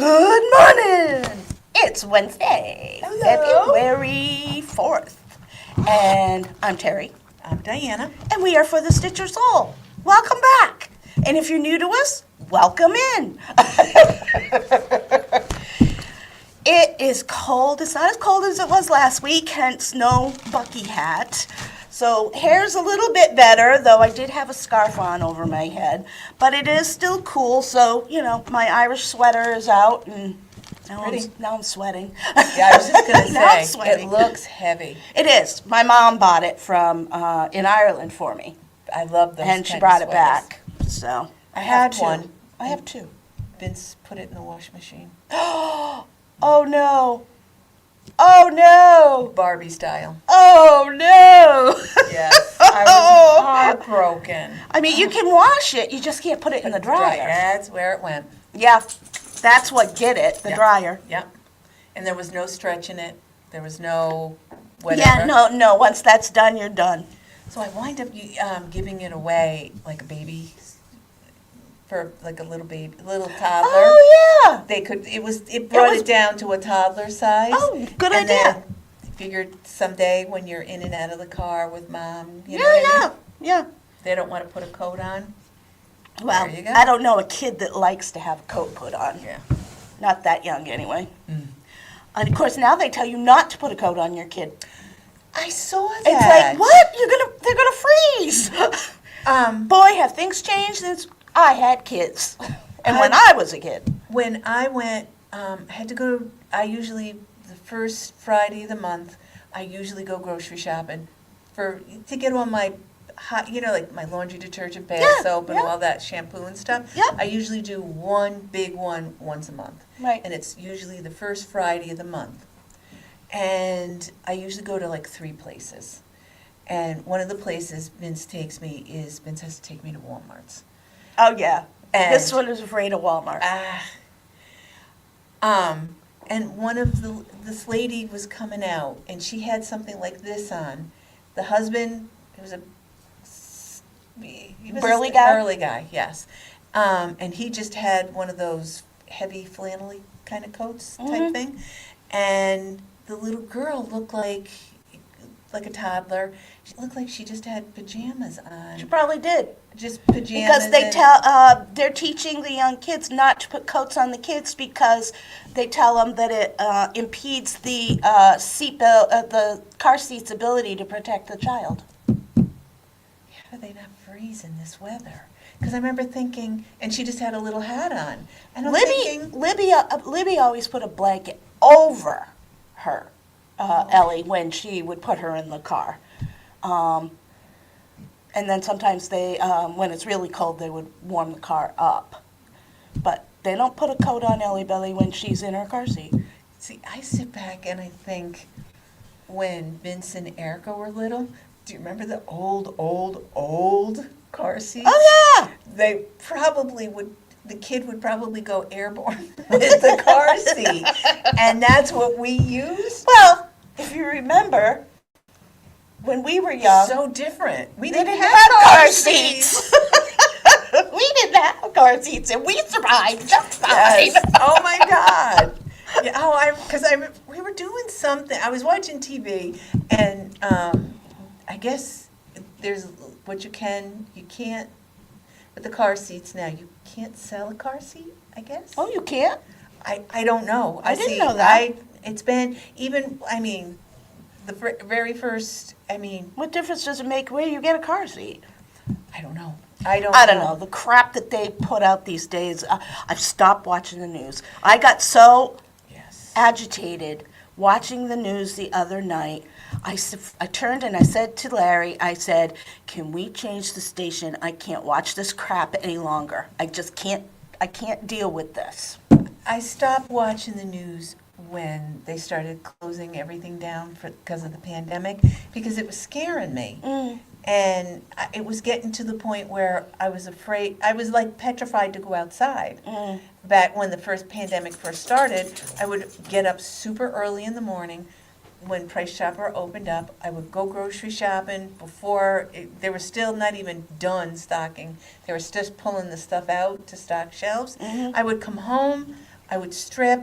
Good morning! It's Wednesday, Hello. February 4th. And I'm Terry. I'm Diana. And we are for the Stitcher Soul. Welcome back. And if you're new to us, welcome in. It is cold. It's not as cold as it was last week, hence no Bucky hat. So hair's a little bit better, though I did have a scarf on over my head. But it is still cool, so, my Irish sweater is out, and now I'm sweating. Yeah, I was just going to Now I'm say, sweating. it looks heavy. It is. My mom bought it from in Ireland for me, I love those and she kind brought of it sweaters. back. So I had two. one. I have two. Vince put it in the wash machine. Oh no! Oh no! Barbie style. Oh no! Yes. I was heartbroken. I mean, you can wash it. You just can't put it in the dryer. That's where it went. Yeah, that's what did it. The Yeah. dryer. Yep. And there was no stretch in it. There was no whatever. Yeah, no. Once that's done, you're done. So I wind up giving it away like a baby, for like a little toddler. Oh yeah. It brought it down to a toddler size. Oh, good and idea. Then figured someday when you're in and out of the car with mom, you know what I mean? Yeah. They don't want to put a coat on. Well, There you go. I don't know a kid that likes to have a coat put on. Yeah. Not that young, anyway. Mm. And of course, now they tell you not to put a coat on your kid. I saw that. It's like, what? They're gonna freeze. Boy, have things changed since I had kids, and when I was a kid. When I went, I had to go. I usually the first Friday of the month, I usually go grocery shopping to get all my hot, like my laundry detergent, bath soap, and yeah. all that shampoo and stuff. Yeah. I usually do one big one once a month. Right. And it's usually the first Friday of the month. And I usually go to like 3 places. And one of the places Vince has to take me to Walmart's. Oh yeah. And- This one is afraid of Walmart. And one of this lady was coming out, and she had something like this on. The husband, he was Burly a guy? Burly guy, yes. And he just had one of those heavy flannelly kind of coats type thing. And the little girl looked like a toddler. She looked like she just had pajamas on. She probably did. Just pajamas. Because they they're teaching the young kids not to put coats on the kids because they tell them that it impedes the the car seat's ability to protect the child. How do they not freeze in this weather? Because I remember thinking, and she just had a little hat on. And I'm thinking, Libby always put a blanket over her, Ellie, when she would put her in the car. And then sometimes they, when it's really cold, they would warm the car up. But they don't put a coat on Ellie Belly when she's in her car seat. see, I sit back and I think, when Vince and Erica were little, do you remember the old car seats? Oh, yeah! They probably would, the kid would probably go airborne with the car seat. And that's what we used? Well, if you remember, when we were young, So different. We they didn't didn't have have car seats. seats. We didn't have car seats, and we survived just fine. Yes. Oh my God. Yeah. We were doing something. I was watching TV, and I guess there's what you can't with the car seats now. You can't sell a car seat, I guess. Oh, you can't? I don't know. I didn't know that. It's been the very first. What difference does it make where you get a car seat? I don't know. I don't know. The crap that they put out these days, I've stopped watching the news. I got so Yes. agitated watching the news the other night. I turned and I said to Larry, I said, can we change the station? I can't watch this crap any longer. I can't deal with this. I stopped watching the news when they started closing everything down because of the pandemic, because it was scaring me. And it was getting to the point where I was afraid, I was like petrified to go outside. Back when the first pandemic first started, I would get up super early in the morning. When Price Chopper opened up, I would go grocery shopping they were still not even done stocking. They were just pulling the stuff out to stock shelves. I would come home, I would strip,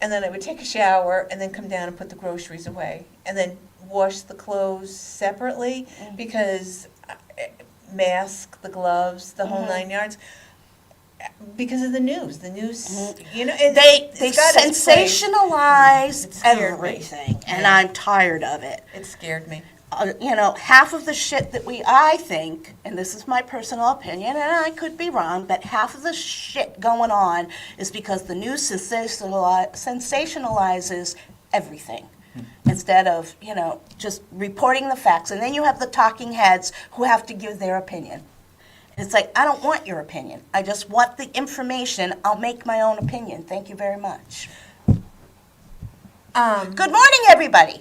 and then I would take a shower, and then come down and put the groceries away, and then wash the clothes separately, because mask, the gloves, the whole 9 yards, because of the news. The news, you know, and They it's got its place. sensationalize It scared me. everything, and Yeah. I'm tired of it. It scared me. You know, half of the shit that I think, and this is my personal opinion, and I could be wrong, but half of the shit going on is because the news sensationalizes everything instead of, you know, just reporting the facts. And then you have the talking heads who have to give their opinion. It's like, I don't want your opinion. I just want the information. I'll make my own opinion. Thank you very much. Good morning, everybody.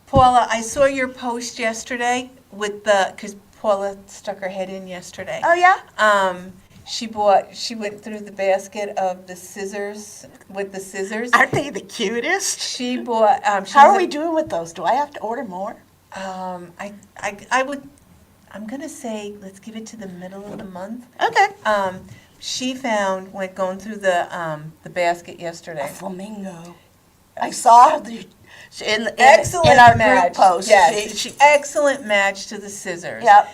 Paula, I saw your post yesterday with because Paula stuck her head in yesterday. Oh, yeah? She went through the basket of the scissors, with the scissors. Aren't they the cutest? She bought, How are we doing with those? Do I have to order more? I'm gonna say, let's give it to the middle of the month. Okay. She found, when going through the basket yesterday. A flamingo. I saw the in Excellent our match. group post. Yes, She, excellent match to the scissors. yep.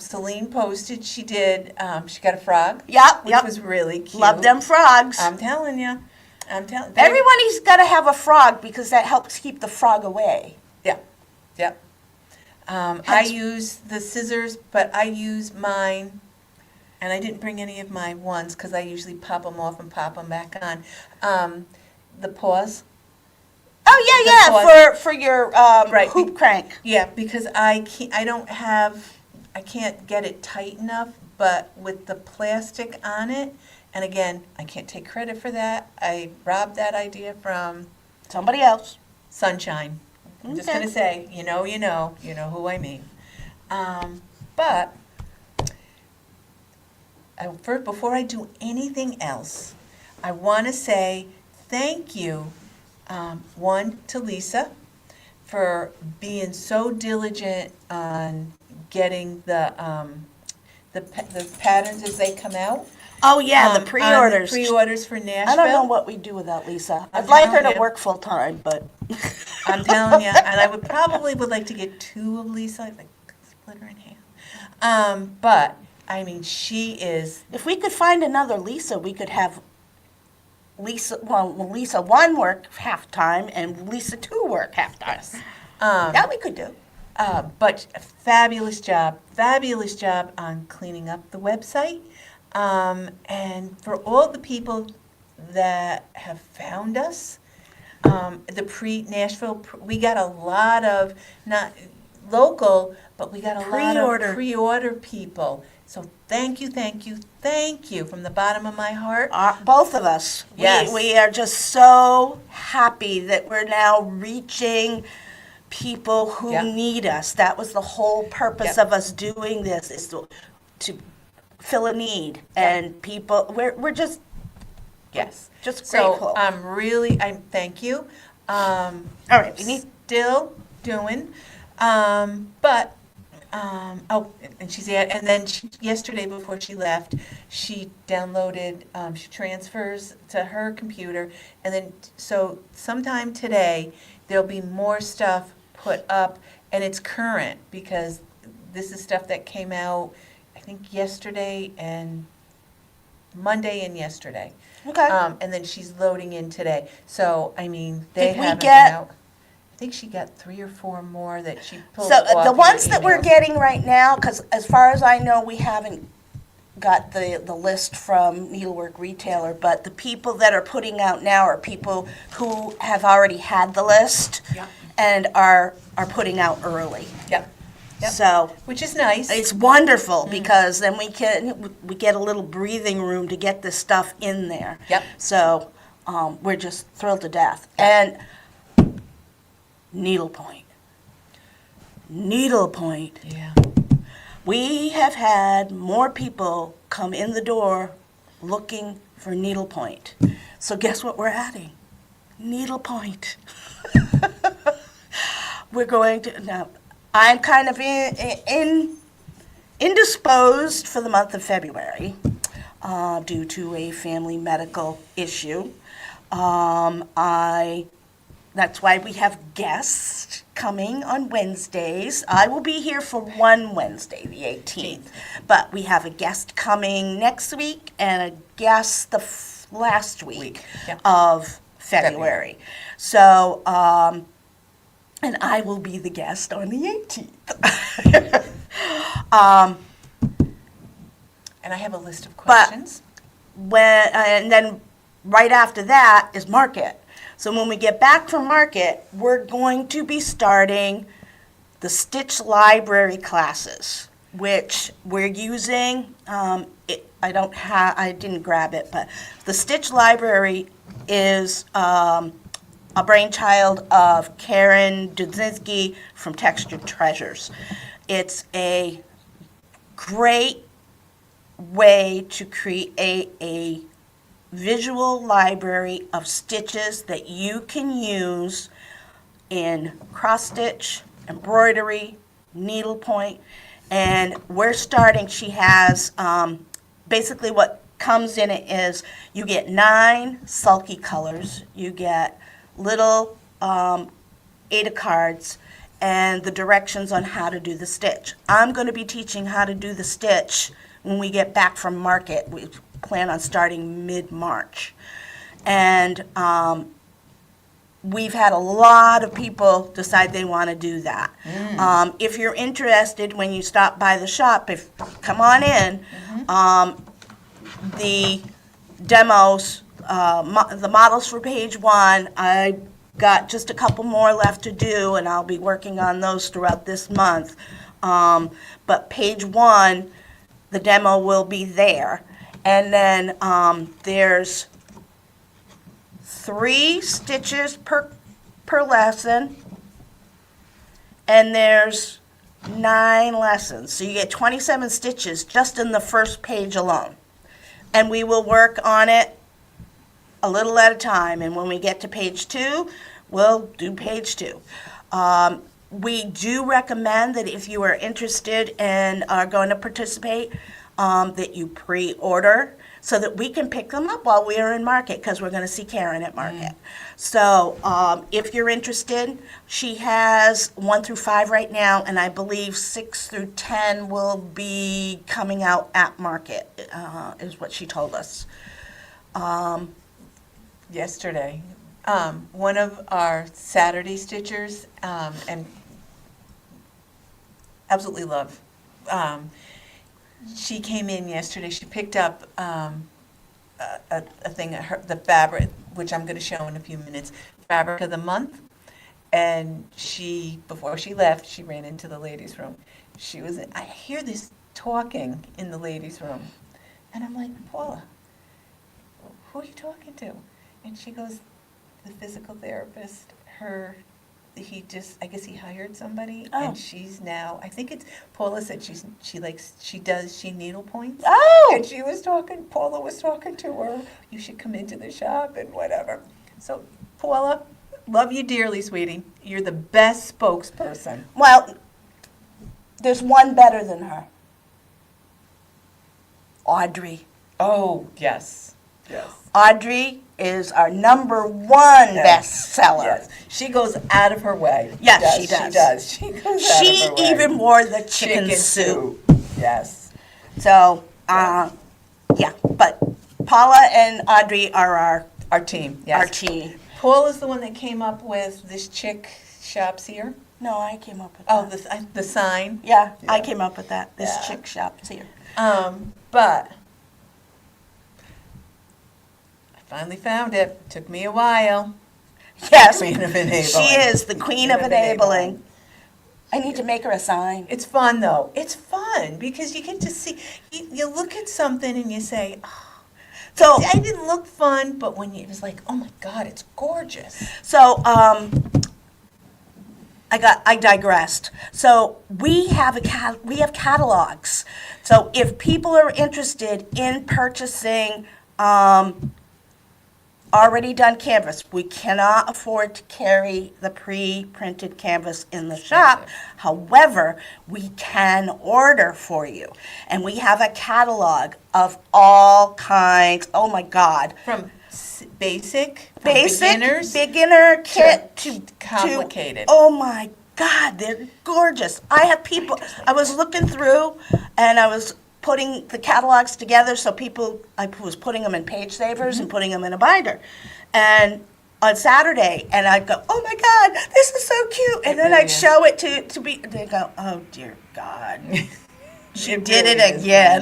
Celine posted she did. She got a frog. Yep. Which Yep. was really cute. Love them frogs. I'm telling you. Everybody's got to have a frog because that helps keep the frog away. Yep. I use the scissors, but I use mine, and I didn't bring any of my ones because I usually pop them off and pop them back on. The paws. Oh yeah, for your Right. hoop crank. Yeah, because I can't get it tight enough, but with the plastic on it, and again, I can't take credit for that. I robbed that idea from Somebody else. Sunshine. I'm just Okay. gonna say, you know who I mean. But before I do anything else, I want to say thank you, one, to Lisa for being so diligent on getting the patterns as they come out. Oh yeah, the On pre-orders. Pre-orders for Nashville. I don't know what we'd do without Lisa. I'm I'd like her telling to you. work full time, but I'm telling you, and I would like to get 2 of Lisa. I'd like split her in half. But I mean, she is. if we could find another Lisa, we could have Lisa 1 work half time and Lisa 2 work half time. That we could do. But fabulous job on cleaning up the website. And for all the people that have found us, the pre-Nashville, we got a lot of, not local, but we got a lot Pre-order. of pre-order people. So thank you from the bottom of my heart. Both of us. Yes. We are just so happy that we're now reaching people who Yep. need us. That was the whole purpose Yep. of us doing this, is to fill a need. And people, we're just Yes. just So grateful. I thank you. All right, we need Still doing, but, and and then yesterday before she left, she downloaded, she transfers to her computer, and then, so sometime today, there'll be more stuff put up, and it's current, because this is stuff that came out, I think yesterday and Monday and yesterday. Okay. And then she's loading in today. So, I mean, they Did we haven't get- been out. I think she got 3 or 4 more that she pulled So off the your ones that we're emails. getting right now, because as far as I know, we haven't got the list from Needlework Retailer, but the people that are putting out now are people who have already had the list Yep. and are putting out early. Yep. Yep. So Which is nice. it's wonderful because then we get a little breathing room to get this stuff in there. Yep. So we're just thrilled to death. And needlepoint. Yeah. We have had more people come in the door looking for needlepoint. So guess what we're adding? Needlepoint. We're going to now. I'm kind of indisposed for the month of February. due to a family medical issue. That's why we have guests coming on Wednesdays. I will be here for one Wednesday, the 18th. But we have a guest coming next week and a guest the last week Yeah. of February. So, and I will be the guest on the 18th. And I have a list of questions. And then right after that is market. So when we get back from market, we're going to be starting the Stitch Library classes, which we're using. I didn't grab it, but the Stitch Library is a brainchild of Karen Dudzinski from Textured Treasures. It's a great way to create a visual library of stitches that you can use in cross stitch, embroidery, needlepoint, and we're starting. She has basically what comes in it is you get 9 sulky colors, you get little Ada cards, and the directions on how to do the stitch. I'm going to be teaching how to do the stitch when we get back from market. We plan on starting mid-March. And we've had a lot of people decide they want to do that. If you're interested, when you stop by the shop, come on in. The demos, the models for page 1, I got just a couple more left to do, and I'll be working on those throughout this month. But page 1, the demo will be there. And then there's 3 stitches per lesson, and there's 9 lessons. So you get 27 stitches just in the first page alone. And we will work on it a little at a time. And when we get to page 2, we'll do page 2. We do recommend that if you are interested and are going to participate, that you pre-order so that we can pick them up while we are in market, because we're going to see Karen at market. So if you're interested, she has 1 through 5 right now, and I believe 6 through 10 will be coming out at market, is what she told us. Yesterday, one of our Saturday stitchers, and absolutely love, she came in yesterday. She picked up a thing, the fabric, which I'm going to show in a few minutes, fabric of the month. And before she left, she ran into the ladies' room. I hear this talking in the ladies' room. And I'm like, Paula, who are you talking to? And she goes, the physical therapist, I guess he hired somebody, Oh. and she's now, I think Paula said she does needle points. Oh! And Paula was talking to her, you should come into the shop and whatever. So, Paula, love you dearly, sweetie. You're the best spokesperson. Well, there's one better than her. Audrey. Oh, yes. Yes. Audrey is our number 1 bestseller. Yes. She goes out of her way. Yes, she does. She does. She goes out of her way. She even wore the chicken soup. Yes. So, yeah, but Paula and Audrey are our team. Yes. our team. Paul is the one that came up with this chick shops here. No, I came up with Oh, that. the sign. Yeah, I Yeah. came up with that. This Yeah. chick shop's here. But I finally found it. Took me a while. Yes, Queen of enabling. she is the queen of enabling. I need to make her a sign. It's fun though. It's fun because you get to see. You look at something and you say, oh, So, I didn't look fun, but when it was like, oh my God, it's gorgeous. So, I digressed. So we have catalogs. So if people are interested in purchasing already done canvas. We cannot afford to carry the pre-printed canvas in the shop. However, we can order for you. And we have a catalog of all kinds. Oh my God. From basic, from Basic, beginners, beginner kit to complicated. oh my God, they're gorgeous. I have people, I was looking through and I was putting the catalogs together so people, I was putting them in page savers and putting them in a binder. And on Saturday, and I'd go, oh my God, this is so cute. And then really I'd is. show it to be, they go, oh dear God. She It did really it is again.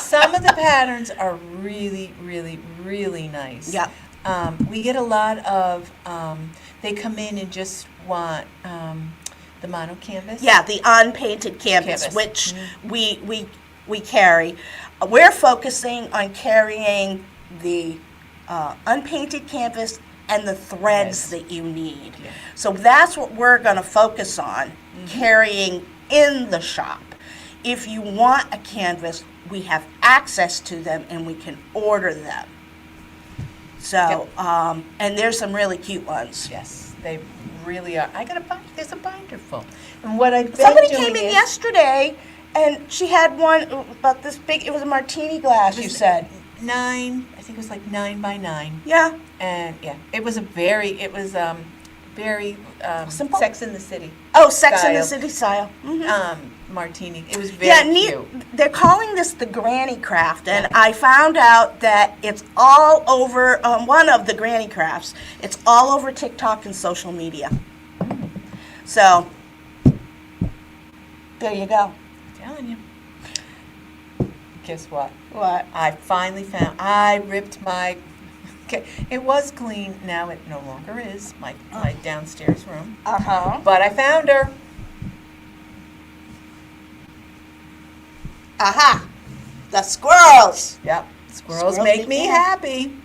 some of the patterns are really, really, really nice. Yeah. We get a lot of, they come in and just want the mono canvas. Yeah, the unpainted canvas, Canvas. which we carry. We're focusing on carrying the unpainted canvas and the threads that you need. Yeah. So that's what we're going to focus on, carrying in the shop. If you want a canvas, we have access to them and we can order them. So, and there's some really cute ones. Yes, they really are. I got a binder. There's a binder full. And what I've been Somebody doing came in is, yesterday and she had one about this big, it was a martini glass, you said. 9, I think it was like 9 by 9. Yeah. And yeah, it was very Simple? Sex in the City Oh, Sex in the Style. City style. Mhm. martini. It was very Yeah, cute. they're calling this the Granny Craft, and I found out that it's all over one of the Granny Crafts. It's all over TikTok and social media. So there you go. I'm telling you. Guess what? What? I finally found. I ripped my. Okay, it was clean. Now it no longer is. My downstairs room. Uh-huh. But I found her. Aha! The squirrels. Yep. Squirrels Squirrels make make me me happy.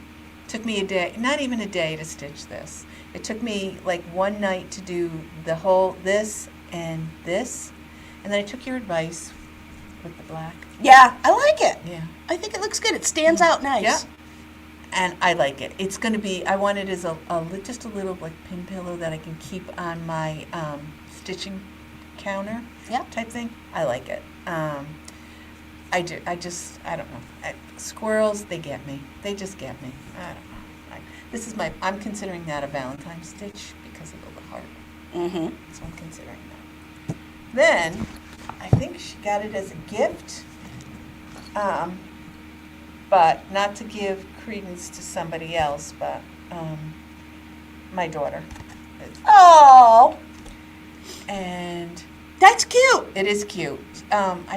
Took me a day, not even a day to stitch this. It took me like one night to do the whole this, and then I took your advice with the black. Yeah, I like it. Yeah. I think it looks good. It stands out nice. Yeah. And I like it. It's going to be, I want it as just a little like pin pillow that I can keep on my stitching counter Yeah. type thing. I like it. I do. I don't know. Squirrels, they get me. They just get me. I don't know. I'm considering that a Valentine's stitch because of the heart. Mm-hmm. So I'm considering that. Then, I think she got it as a gift, but not to give credence to somebody else, but my daughter. Oh, And that's cute. it is cute.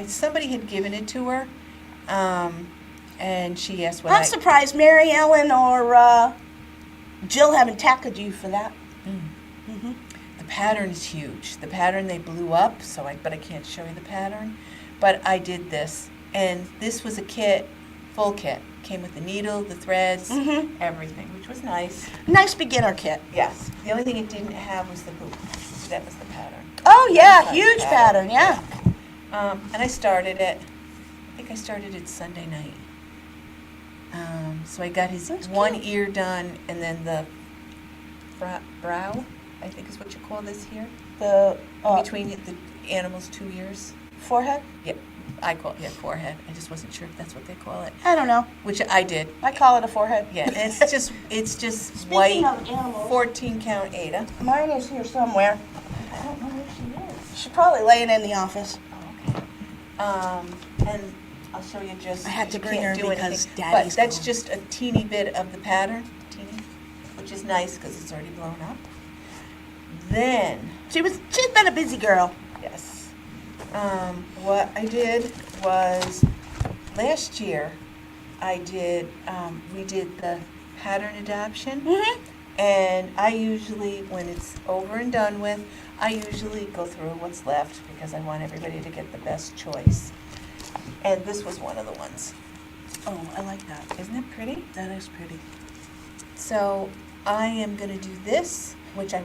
Somebody had given it to her, and she asked what I'm surprised Mary Ellen or Jill haven't tackled you for that. Mm-hmm. The pattern is huge. The pattern they blew up, but I can't show you the pattern. But I did this, and this was a kit, full kit. Came with the needle, the threads, everything, which was nice. Nice beginner kit. Yes. The only thing it didn't have was the hoop. That was the pattern. Oh yeah, Nice huge pattern. Yeah. And I started it. I think I started it Sunday night. So I got his That's one cute. ear done, and then the brow, I think is what you call this here, The between the animal's 2 ears. forehead. Yep, I call it forehead. I just wasn't sure if that's what they call it, I don't know. which I did. I call it a forehead. Yeah, and it's just Speaking white, of animals, 14 count Ada. mine is here somewhere. I don't know where she is. She's probably laying in the office. Oh, okay. And I'll show you just. I had to you bring can't her do because anything. Daddy's But that's gone. just a teeny bit of the pattern, which is nice because it's already blown up. Then, She's been a busy girl. yes, what I did was, last year, we did the pattern adoption. Mm-hmm. And I usually, when it's over and done with, I usually go through what's left because I want everybody to get the best choice. And this was one of the ones. Oh, I like that. Isn't it pretty? That is pretty. So I am going to do this, which I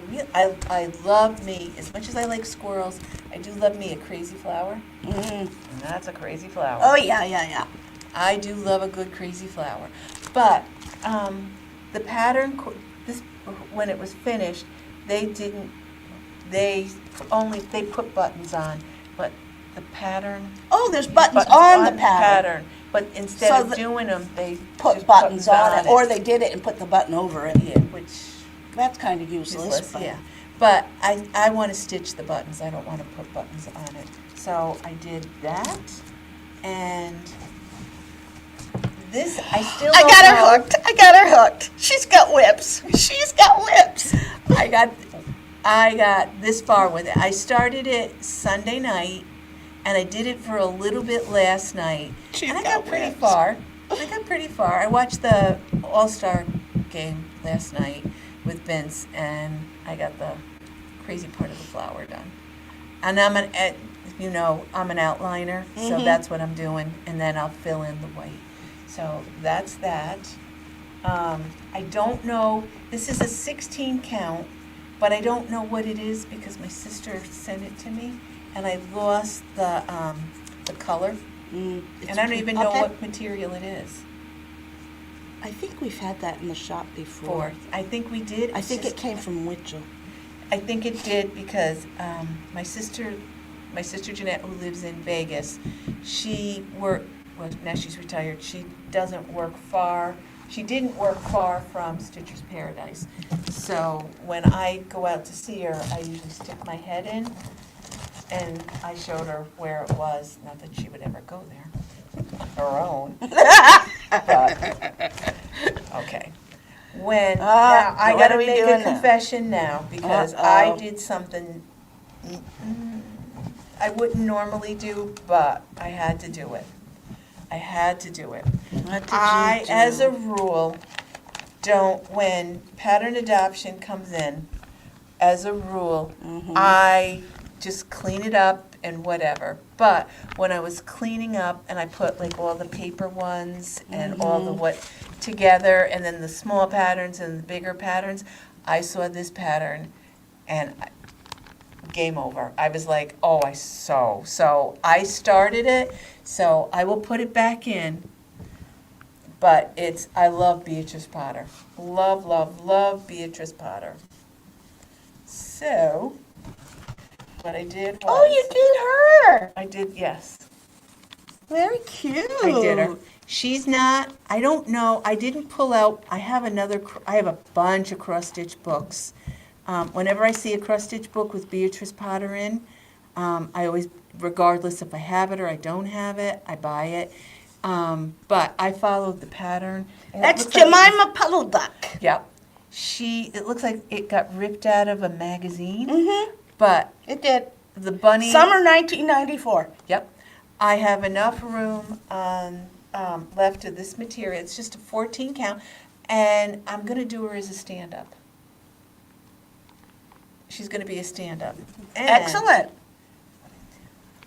love me, as much as I like squirrels, I do love me a crazy flower. Mm. And that's a crazy flower. Oh yeah, yeah, yeah. I do love a good crazy flower. But the pattern, this when it was finished, they didn't. They put buttons on, but the pattern. Oh, there's buttons on the pattern. But instead of doing them, they put just buttons on it, or they did it and put the button over it. Yeah, which that's kind of useless. Yeah, but I want to stitch the buttons. I don't want to put buttons on it. So I did that, and this I still. I got her hooked. I got her hooked. She's got whips. She's got whips. I got this far with it. I started it Sunday night, and I did it for a little bit last night. And I got pretty far. I watched the All-Star game last night with Vince, and I got the crazy part of the flower done. And I'm an outliner, so that's what I'm doing, and then I'll fill in the white. So that's that. I don't know. This is a 16 count. But I don't know what it is because my sister sent it to me, and I lost the color, and I don't even know what material it is. I think we've had that in the shop before. I think we did. I think it came from Winchell. I think it did because my sister Jeanette, who lives in Vegas, now she's retired. She doesn't work far. She didn't work far from Stitcher's Paradise. So when I go out to see her, I usually stick my head in, and I showed her where it was. Not that she would ever go there on her own. But, okay. Now I got to make a confession now because I did something I wouldn't normally do, but I had to do it. What did I, you do? as a rule, when pattern adoption comes in, as a rule, I just clean it up and whatever. But when I was cleaning up and I put like all the paper ones and all the what together, and then the small patterns and the bigger patterns, I saw this pattern and game over. I was like, oh, so I started it, so I will put it back in. But I love Beatrice Potter. Love, love, love Beatrice Potter. So, what I did was... Oh, you did her! I did, yes. Very cute. I did her. She's not, I don't know, I didn't pull out, I have a bunch of cross-stitch books. Whenever I see a cross-stitch book with Beatrice Potter in, I always, regardless if I have it or I don't have it, I buy it. But I followed the pattern. That's Jemima Puddle Duck. Yep. It looks like it got ripped out of a magazine. But it did. The bunny. Summer 1994. Yep. I have enough room left of this material. It's just a 14 count, and I'm going to do her as a stand-up. She's going to be a stand-up. Excellent.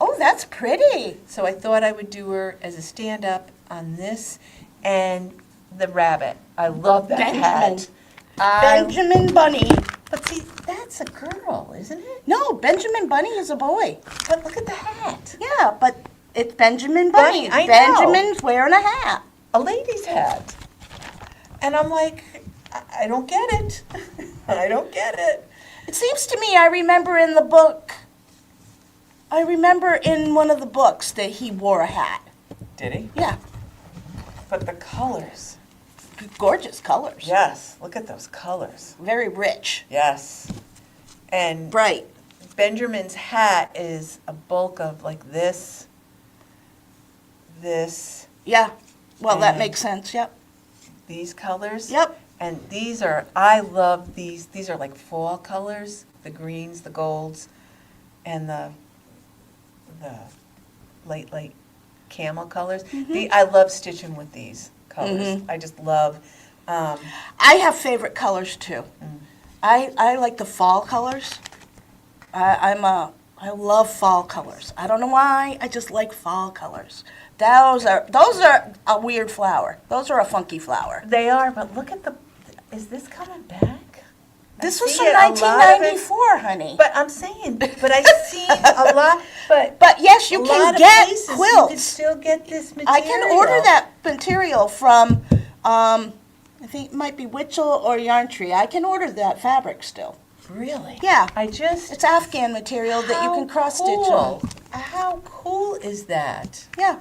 Oh, that's pretty. So I thought I would do her as a stand-up on this, and the rabbit. I love that hat. Benjamin Bunny. But see, that's a girl, isn't it? No, Benjamin Bunny is a boy. But look at the hat. Yeah, but it's Benjamin Bunny. I know. Benjamin's wearing a hat. A lady's hat. And I'm like, I don't get it. I don't get it. It seems to me, I remember in one of the books that he wore a hat. Did he? Yeah. But the colors. Gorgeous colors. Yes, look at those colors. Very rich. Yes. And bright. Benjamin's hat is a bulk of like this. Yeah. Well, that makes sense, yep. These colors. Yep. And I love these. These are like fall colors, the greens, the golds, and the light camel colors. I love stitching with these colors. I just love. I have favorite colors too. I like the fall colors. I love fall colors. I don't know why. I just like fall colors. Those are a weird flower. Those are a funky flower. They are, but look at is this coming back? This was from 1994, honey. But I'm saying, I've seen a lot, but yes, you can get quilts. You can still get this material. I can order that material from I think it might be Witchell or Yarn Tree. I can order that fabric still. Really? Yeah. It's Afghan material that you can cross stitch on. How cool is that? Yeah.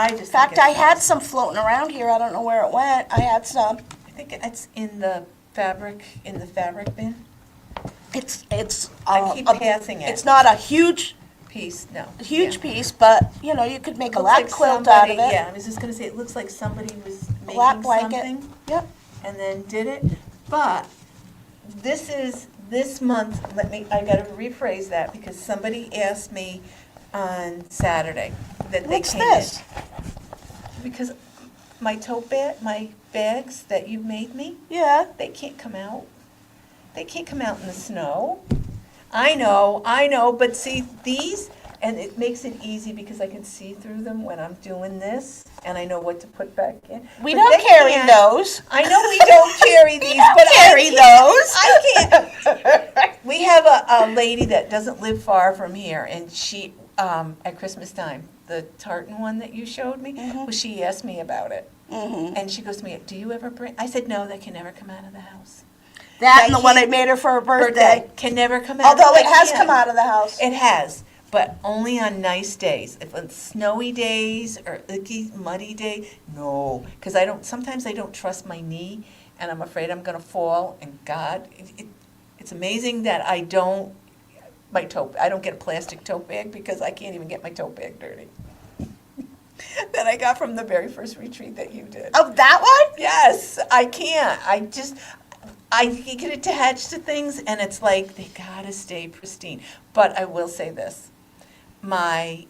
In In fact, I had some floating around here. I don't know where it went. I had some. I think it's in the fabric bin. It's. I keep passing it. It's not a huge Piece, no. piece, but you could make a Looks lap like quilt out of it. Yeah, I was just gonna say, it looks like somebody was making Lap blanket. something Yep. and then did it. But this month, I gotta rephrase that because somebody asked me on Saturday that they What's came this? in. Because my my bags that you made me, Yeah. they can't come out. They can't come out in the snow. I know, but see, these, and it makes it easy because I can see through them when I'm doing this, and I know what to put back in. We But don't they carry can't. those. I know we don't carry these, but Carry those. I can't. We have a lady that doesn't live far from here, and she, at Christmas time, the tartan one that you showed me, well, she asked me about it. And she goes to me, do you ever bring, I said, no, that can never come out of the house. That and the one I made her for her birthday. Can never come out. Although it has come out of the house. It has, but only on nice days. If it's snowy days or icky, muddy day, no. Because sometimes I don't trust my knee, and I'm afraid I'm gonna fall, and God, it's amazing that I don't get a plastic tote bag because I can't even get my tote bag dirty. That I got from the very first retreat that you did. Oh, that one? Yes, I can't. I get attached to things, and it's like, they gotta stay pristine. But I will say this, my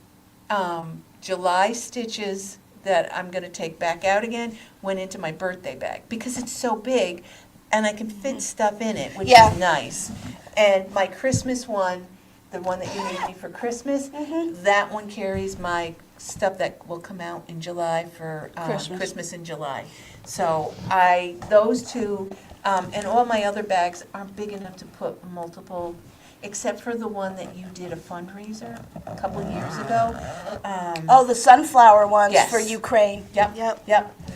July stitches that I'm gonna take back out again went into my birthday bag, because it's so big, and I can fit stuff in it, which Yeah. is nice. And my Christmas one, the one that you made me for Christmas, that one carries my stuff that will come out in July for Christmas in July. So those two, and all my other bags aren't big enough to put multiple, except for the one that you did a fundraiser a couple of years ago. Oh, the sunflower ones Yes. for Ukraine. Yep.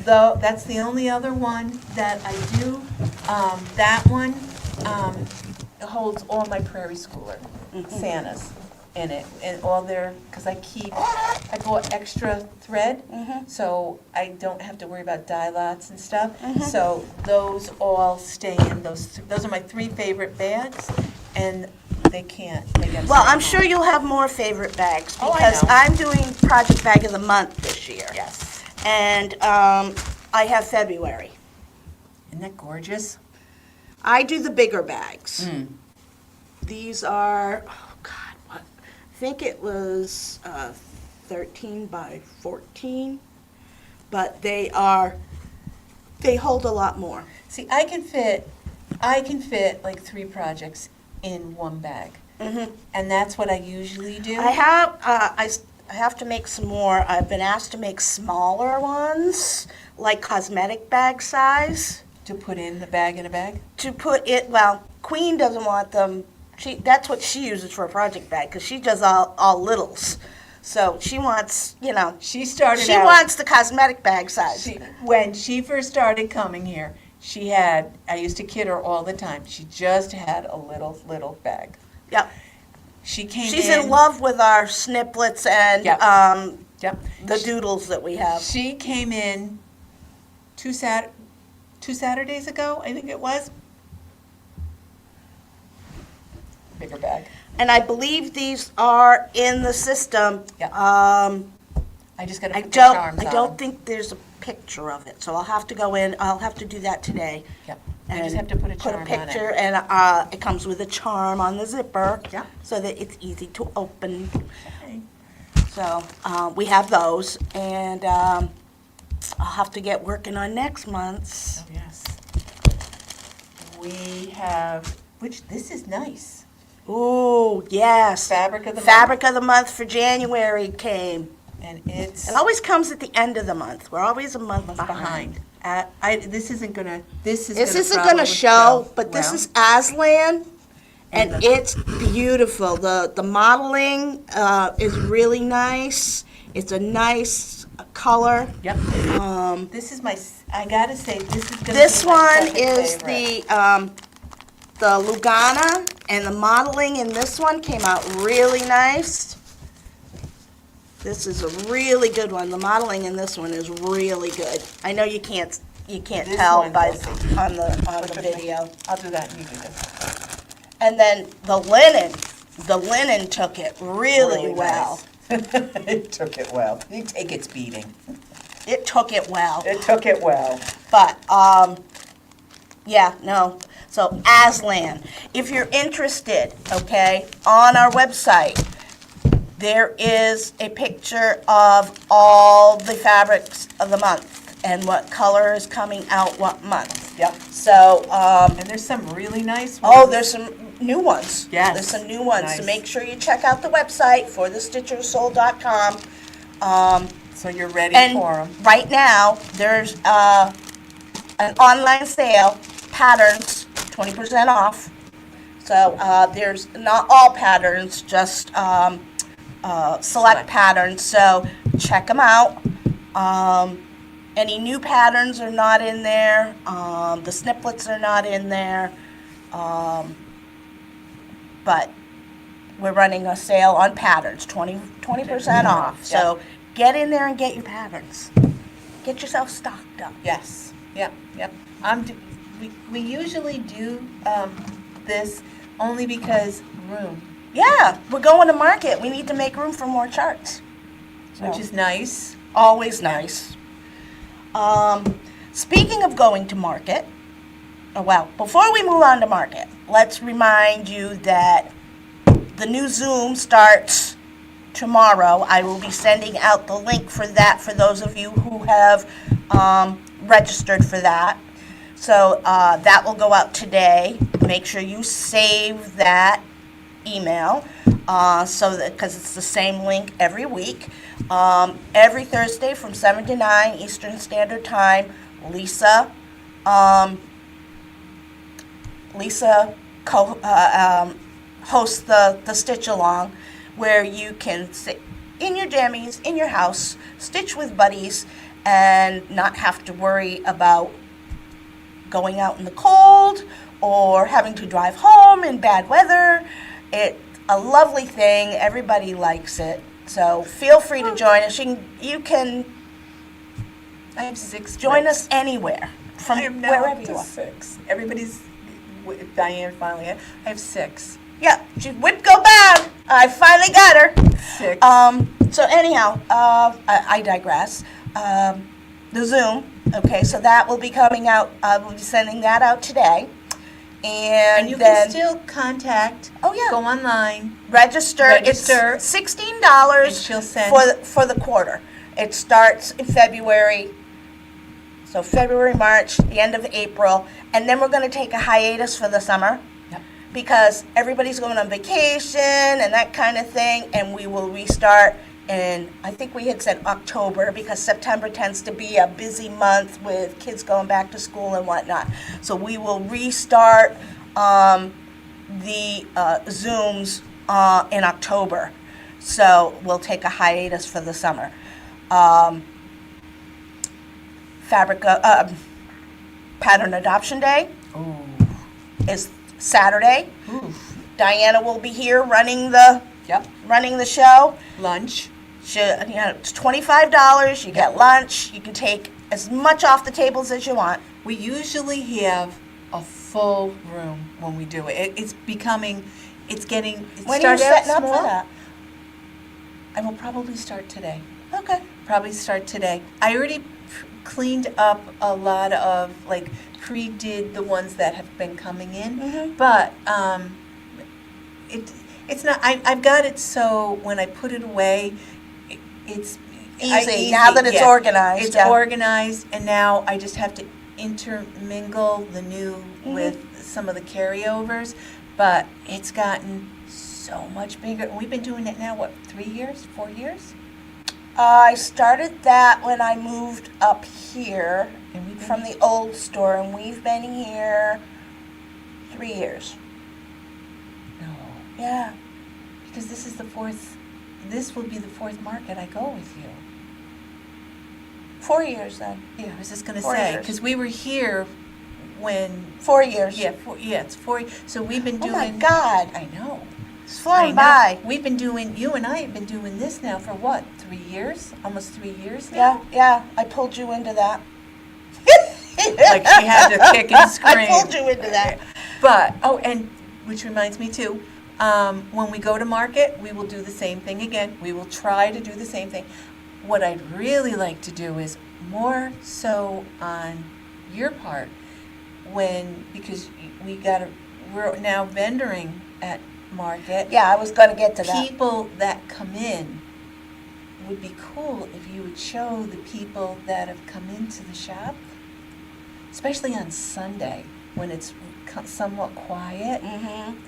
Though, that's the only other one that I do. That one holds all my prairie schooler Santas in it, and all their, because I bought extra thread, so I don't have to worry about dye lots and stuff. So those all stay in those are my 3 favorite bags, and they can't. Well, I'm sure you'll have more favorite bags Oh, I because know. I'm doing Project Bag of the Month this year. Yes. And I have February. Isn't that gorgeous? I do the bigger bags. These are, oh God, what? I think it was 13 by 14, but they hold a lot more. See, I can fit like 3 projects in one bag, and that's what I usually do. I have to make some more. I've been asked to make smaller ones, like cosmetic bag size. To put in the bag in a bag? To put it, well, Queen doesn't want them. That's what she uses for a project bag because she does all littles. So she wants, She started she out, wants the cosmetic bag size. when she first started coming here, I used to kid her all the time, she just had a little bag. Yep. She's in love with our snippets and Yep. the doodles that we have. She came in 2 Saturdays ago, I think it was. Bigger bag. And I believe these are in the system. Yep. I I just gotta put the charms on don't them. think there's a picture of it, so I'll have to go in. I'll have to do that today. Yep. I just have to put a charm on it. picture, and it comes with a charm on the zipper. Yeah. So that it's easy to open. Okay. So we have those, and I'll have to get working on next month's. Oh, yes. We have, this is nice. Ooh, yes. Fabric of the Fabric of the month for January came. And it's It always comes at the end of the month. We're always a month behind. behind. This isn't gonna Gonna show, but this well. is Aslan, and it's beautiful. The modeling is really nice, It's a nice color. Yep. This is I gotta say, this is gonna This be my one second is favorite. the Lugana, and the modeling in this one came out really nice. This is a really good one. The modeling in this one is really good. I know you can't This tell one, by you'll see. on the video. I'll do that and you do this. And then the linen took it really well. Nice. It took it well. You take its beating. It took it well. It took it well. But, yeah, no. So Aslan, if you're interested, okay, on our website, there is a picture of all the fabrics of the month and what color is coming out what month. Yep. So, And there's some really nice ones. oh, there's some new ones. Yes. There's some new ones. So Nice. make sure you check out the website for thestitchersoul.com. So you're ready And for them. right now, there's an online sale, patterns, 20% off. So there's not all patterns, just select patterns. So check them out. Any new patterns are not in there. The snippets are not in there. But we're running a sale on patterns, 20% off. So get in there and get your patterns. Get yourself stocked up. Yes. Yep. Yep. We usually do this only because room, Yeah, we're going to market. We need to make room for more charts. which is nice. Always nice. Speaking of going to market, before we move on to market, let's remind you that the new Zoom starts tomorrow. I will be sending out the link for that for those of you who have registered for that. So that will go out today. Make sure you save that email because it's the same link every week. Every Thursday from 7 to 9 Eastern Standard Time, Lisa hosts the Stitch Along, where you can sit in your jammies, in your house, stitch with buddies, and not have to worry about going out in the cold or having to drive home in bad weather. It's a lovely thing. Everybody likes it. So feel free to join us. You can I have 6. join bricks. us anywhere from I am now wherever up you to are. 6. Everybody's. Diane finally. I have 6. Yeah, she would go bad. I finally got her. 6. So anyhow, I digress. The Zoom, okay, so that will be coming out, we'll be sending that out today. And you then, can still contact. oh yeah, Go online. register. register. It's $16 And she'll send. for the quarter. It starts in February, so February, March, the end of April, and then we're going to take a hiatus for the summer. Yep. Because everybody's going on vacation and that kind of thing, and we will restart in, I think we had said October, because September tends to be a busy month with kids going back to school and whatnot. So we will restart the Zooms in October. So we'll take a hiatus for the summer. Pattern Adoption Day Ooh. is Saturday. Oof. Diana will be here running the Yep. show. Lunch. It's $25. You get lunch. You can take as much off the tables as you want. We usually have a full room when we do it. It's becoming. It's getting. It When are you started out setting up small. for that? I will probably start today. Okay. Probably start today. I already cleaned up a lot of, like, pre-did the ones that have been coming in, Mhm. but it's not. I've got it so when I put it away, it's Easy, now that it's organized, It's yeah. organized, and now I just have to intermingle the new Mhm. with some of the carryovers. But it's gotten so much bigger. And we've been doing it now, what, 3 years, 4 years? I started that when I moved up here And we've been from the old store, and we've been here 3 years. No, Yeah. because this is the fourth this will be the fourth market I go with you. 4 years then. Yeah, I was just gonna 4 say, years. because we were here when, 4 years. yeah, it's 4, so we've been Oh doing. my God. I know. It's I flown know. by. We've been doing, you and I have been doing this now for what, 3 years? Almost 3 years Yeah, now? yeah. I pulled you into that. Like she had to kick and scream. I pulled you into that. But, oh, and, which reminds me too, when we go to market, we will do the same thing again. We will try to do the same thing. What I'd really like to do is more so on your part, because we're now vendoring at market. Yeah, I was going to get to that. People that come in, would be cool if you would show the people that have come into the shop, especially on Sunday when it's somewhat quiet,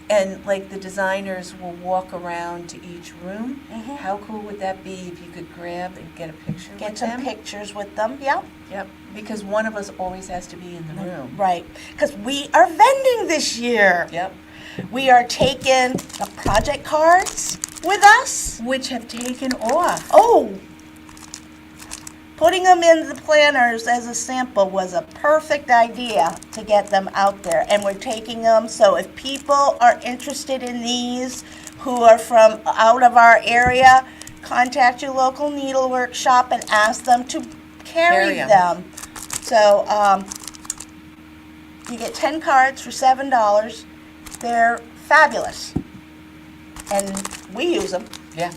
and like the designers will walk around to each room. How cool would that be if you could grab and get a picture Get with some them? pictures with them. Yep. Yep, because one of us always has to be in the room. Right. Because we are vending this year. Yep. We are taking the project cards with us. Which have taken off. Oh, putting them in the planners as a sample was a perfect idea to get them out there. And we're taking them, so if people are interested in these who are from out of our area, contact your local needlework shop and ask them to carry Carry 'em. them. So you get 10 cards for $7. They're fabulous. And we use them. Yeah.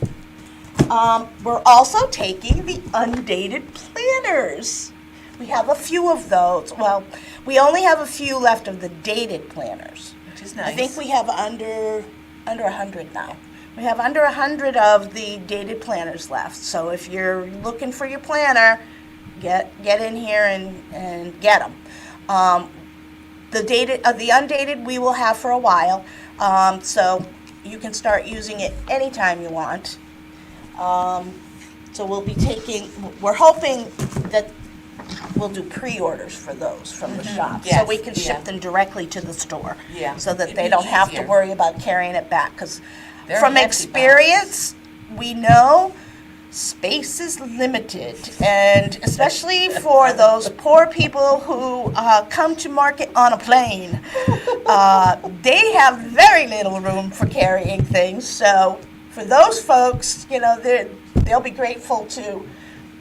We're also taking the undated planners. We have a few of those. Well, we only have a few left of the dated planners. Which is nice. I think we have under 100 now. We have under 100 of the dated planners left. So if you're looking for your planner, get in here and get them. The undated we will have for a while, so you can start using it anytime you want. So we're hoping that we'll do pre-orders for those from the shop. So Yes, we can ship yeah. them directly to the store. Yeah, So that it'd they be don't have to easier. worry about carrying it back. Because They're from hefty experience, we know space is limited. And especially for those poor people who come to market on a plane, they have very little room for carrying things. So for those folks, they'll be grateful to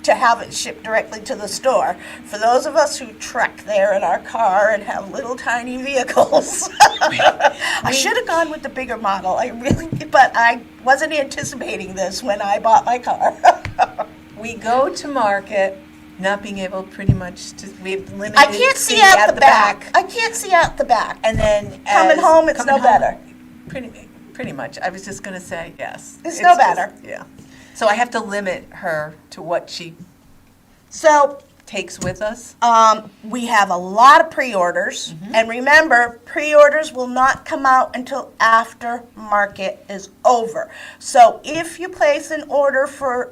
have it shipped directly to the store. For those of us who trek there in our car and have little tiny vehicles, I should have gone with the bigger model. But I wasn't anticipating this when I bought my car. We go to market not being able pretty much to, we have limited. I can't see out the back. I can't see out the back. And then Coming home, it's no better. Pretty much. I was just going to say, yes. It's no better. Yeah. So I have to limit her to what she So takes with us. we have a lot of pre-orders. And remember, pre-orders will not come out until after market is over. So if you place an order for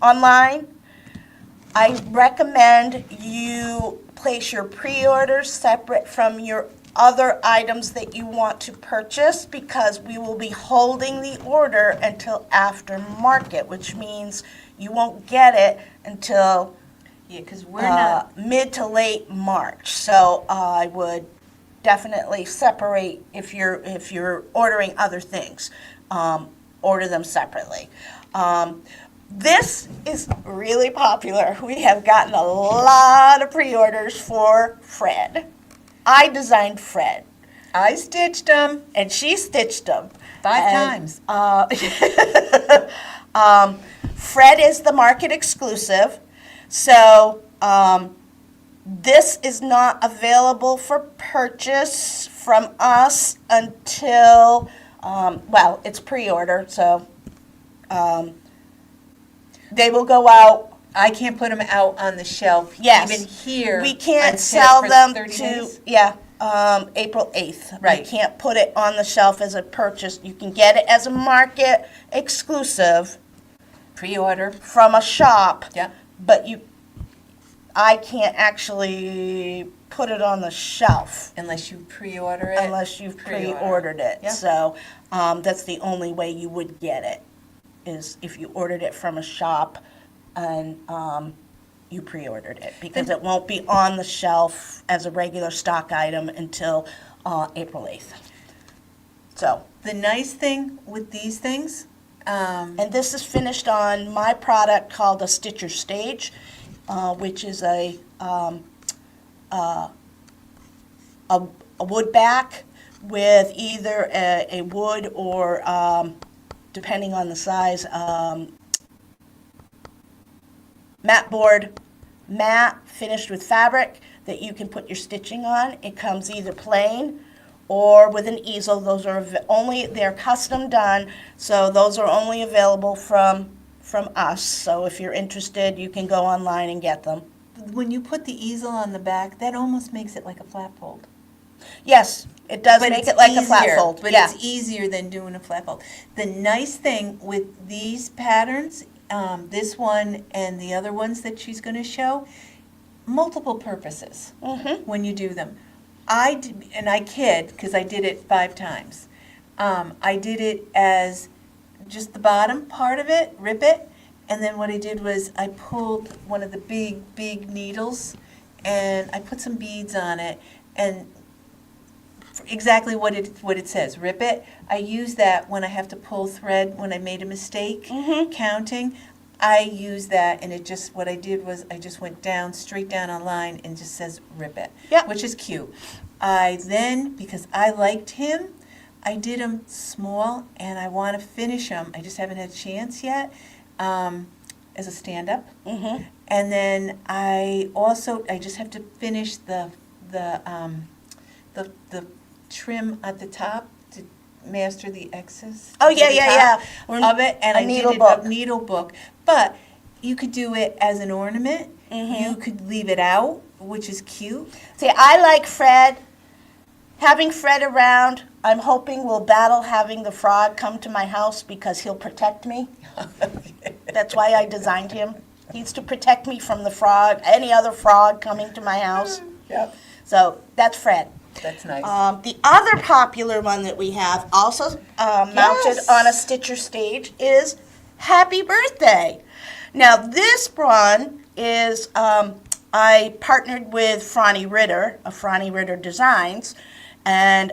online, I recommend you place your pre-orders separate from your other items that you want to purchase, because we will be holding the order until after market, which means you won't get it until Yeah, because we're not. mid to late March. So I would definitely separate if you're ordering other things, order them separately. This is really popular. We have gotten a lot of pre-orders for Fred. I designed Fred, I stitched them and she stitched them. 5 And, times. Fred is the market exclusive, so this is not available for purchase from us until, it's pre-order, so they will go out. I can't put them out on the shelf. Yes. Even here. We can't until sell for them 30 to, days? April 8th. Right. We can't put it on the shelf as a purchase. You can get it as a market exclusive Pre-order. from a shop. Yeah. But I can't actually put it on the shelf Unless you pre-order it. unless you've pre-ordered it. Yeah. So that's the only way you would get it, is if you ordered it from a shop and you pre-ordered it, because it won't be on the shelf as a regular stock item until April 8th. So, The nice thing with these things, and this is finished on my product called a Stitcher Stage, which is a wood back with either a wood or, depending on the size, mat board, mat finished with fabric that you can put your stitching on. It comes either plain or with an easel. Those are they're custom done, so those are only available from us. So if you're interested, you can go online and get them. when you put the easel on the back, that almost makes it like a flat fold. Yes, it does But make it's it like a flat easier, fold. But Yeah. it's easier than doing a flat fold. The nice thing with these patterns, this one and the other ones that she's going to show, multiple purposes when you do them. I did, and I kid because I did it 5 times. I did it as just the bottom part of it, rip it, and then what I did was I pulled one of the big needles and I put some beads on it, and exactly what it says, rip it. I use that when I have to pull thread, when I made a mistake counting. I use that, and it just, what I did was I just went down, straight down a line, and just says rip it, Yep. which is cute. I then, because I liked him, I did him small, and I want to finish him. I just haven't had a chance yet, as a stand-up. And then I just have to finish the trim at the top to master the excess. Oh, to yeah, the yeah, top yeah. Of it, and A I needle did book. a needle book. But you could do it as an ornament. You could leave it out, which is cute. See, I like Fred. Having Fred around, I'm hoping we'll battle having the frog come to my house because he'll protect me. That's why I designed him. He's to protect me from the frog, any other frog coming to my house. Yep. So that's Fred. That's nice. The other popular one that we have, also mounted Yes. on a Stitcher stage, is Happy Birthday. Now this one is, I partnered with Franny Ritter of Franny Ritter Designs, and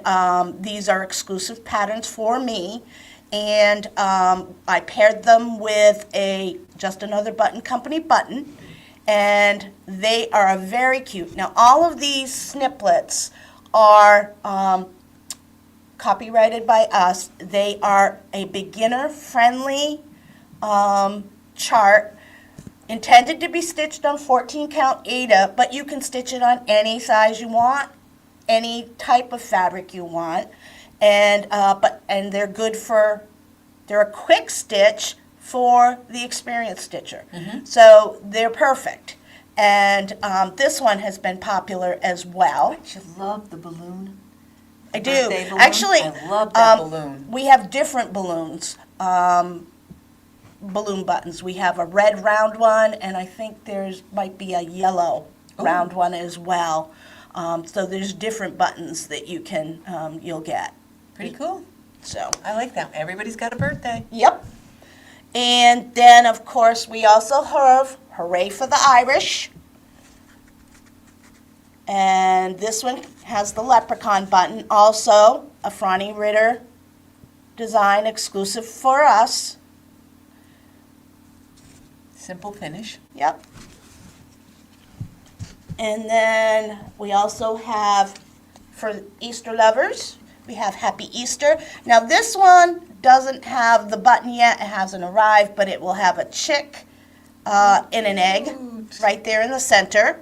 these are exclusive patterns for me. And I paired them with just another button company button, and they are very cute. Now all of these snippets are copyrighted by us. They are a beginner-friendly chart intended to be stitched on 14 count Aida, but you can stitch it on any size you want, any type of fabric you want, and they're good for, they're a quick stitch for the experienced stitcher. So they're perfect. And this one has been popular as well. You love the balloon. I do. Birthday balloon? Actually, I love that balloon. we have different balloons, balloon buttons. We have a red round one, and I think might be a yellow round one as well. So there's different buttons that you'll get. Pretty cool. So, I like that. Everybody's got a birthday. yep. And then, of course, we also have Hooray for the Irish. And this one has the leprechaun button, also a Franny Ritter design exclusive for us. Simple finish. Yep. And then we also have, for Easter lovers, we have Happy Easter. Now this one doesn't have the button yet, it hasn't arrived, but it will have a chick in an egg right there in the center.